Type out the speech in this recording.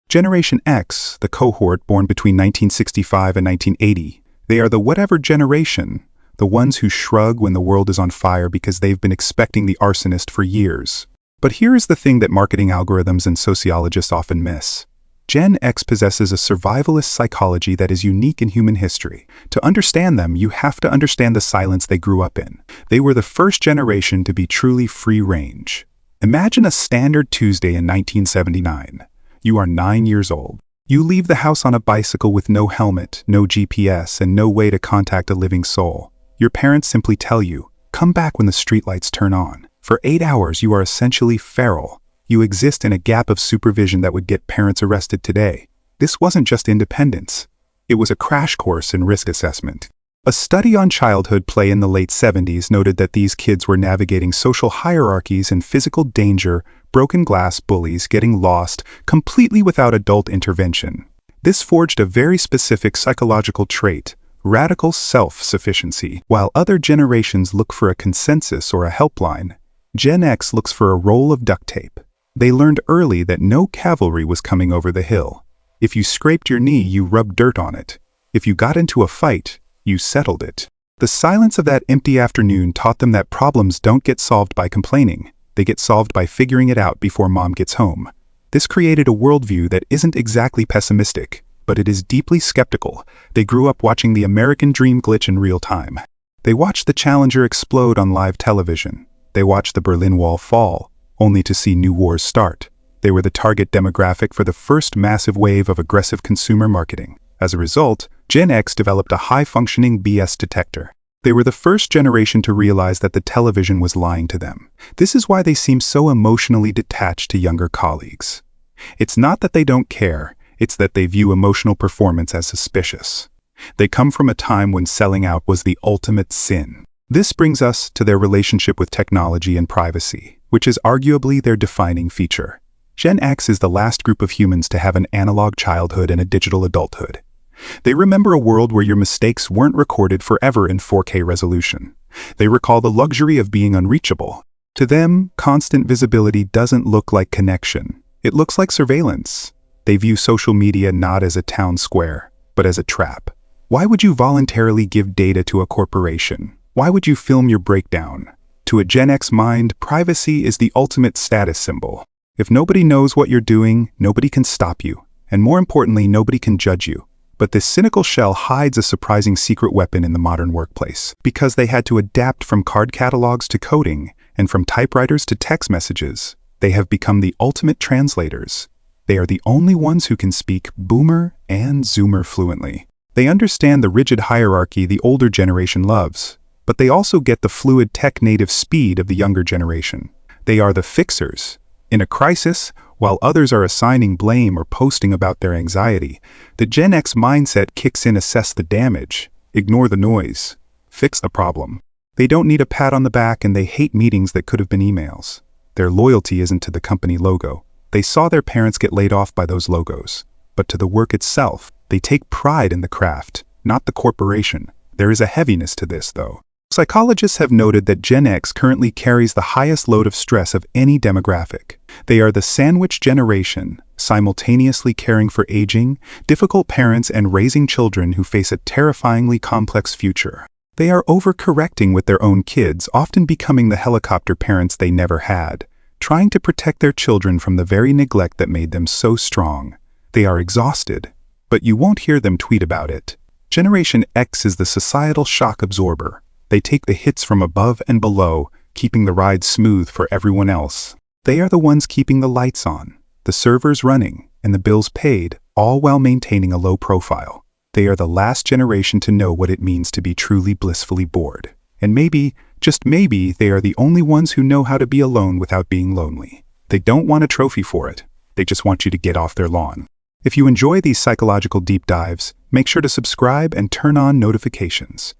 Generation X, the cohort born between 1965 and 1980, they are the whatever generation, the ones who shrug when the world is on fire because they've been expecting the arsonist for years. But here is the thing that marketing algorithms and sociologists often miss. Gen X possesses a survivalist psychology that is unique in human history. To understand them, you have to understand the silence they grew up in. They were the first generation to be truly free-range. Imagine a standard Tuesday in 1979. You are 9 years old. You leave the house on a bicycle with no helmet, no GPS, and no way to contact a living soul. Your parents simply tell you, "Come back when the streetlights turn on." For 8 hours, you are essentially feral. You exist in a gap of supervision that would get parents arrested today. This wasn't just independence. It was a crash course in risk assessment. A study on childhood play in the late 70s noted that these kids were navigating social hierarchies and physical danger, broken glass bullies, getting lost, completely without adult intervention. This forged a very specific psychological trait, radical self-sufficiency. While other generations look for a consensus or a helpline, Gen X looks for a roll of duct tape. They learned early that no cavalry was coming over the hill. If you scraped your knee, you rubbed dirt on it. If you got into a fight, you settled it. The silence of that empty afternoon taught them that problems don't get solved by complaining. They get solved by figuring it out before mom gets home. This created a worldview that isn't exactly pessimistic, but it is deeply skeptical. They grew up watching the American dream glitch in real time. They watched the Challenger explode on live television. They watched the Berlin Wall fall, only to see new wars start. They were the target demographic for the first massive wave of aggressive consumer marketing. As a result, Gen X developed a high-functioning BS detector. They were the first generation to realize that the television was lying to them. This is why they seem so emotionally detached to younger colleagues. It's not that they don't care, it's that they view emotional performance as suspicious. They come from a time when selling out was the ultimate sin. This brings us to their relationship with technology and privacy, which is arguably their defining feature. Gen X is the last group of humans to have an analog childhood and a digital adulthood. They remember a world where your mistakes weren't recorded forever in 4K resolution. They recall the luxury of being unreachable. To them, constant visibility doesn't look like connection. It looks like surveillance. They view social media not as a town square, but as a trap. Why would you voluntarily give data to a corporation? Why would you film your breakdown? To a Gen X mind, privacy is the ultimate status symbol. If nobody knows what you're doing, nobody can stop you. And more importantly, nobody can judge you. But this cynical shell hides a surprising secret weapon in the modern workplace. Because they had to adapt from card catalogs to coding, and from typewriters to text messages, they have become the ultimate translators. They are the only ones who can speak boomer and zoomer fluently. They understand the rigid hierarchy the older generation loves, but they also get the fluid tech-native speed of the younger generation. They are the fixers. In a crisis, while others are assigning blame or posting about their anxiety, the Gen X mindset kicks in: assess the damage, ignore the noise, fix the problem. They don't need a pat on the back, and they hate meetings that could have been emails. Their loyalty isn't to the company logo. They saw their parents get laid off by those logos. But to the work itself, they take pride in the craft, not the corporation. There is a heaviness to this, though. Psychologists have noted that Gen X currently carries the highest load of stress of any demographic. They are the sandwich generation, simultaneously caring for aging, difficult parents and raising children who face a terrifyingly complex future. They are overcorrecting with their own kids, often becoming the helicopter parents they never had, trying to protect their children from the very neglect that made them so strong. They are exhausted, but you won't hear them tweet about it. Generation X is the societal shock absorber. They take the hits from above and below, keeping the ride smooth for everyone else. They are the ones keeping the lights on, the servers running, and the bills paid, all while maintaining a low profile. They are the last generation to know what it means to be truly blissfully bored. And maybe, just maybe, they are the only ones who know how to be alone without being lonely. They don't want a trophy for it. They just want you to get off their lawn. If you enjoy these psychological deep dives, make sure to subscribe and turn on notifications.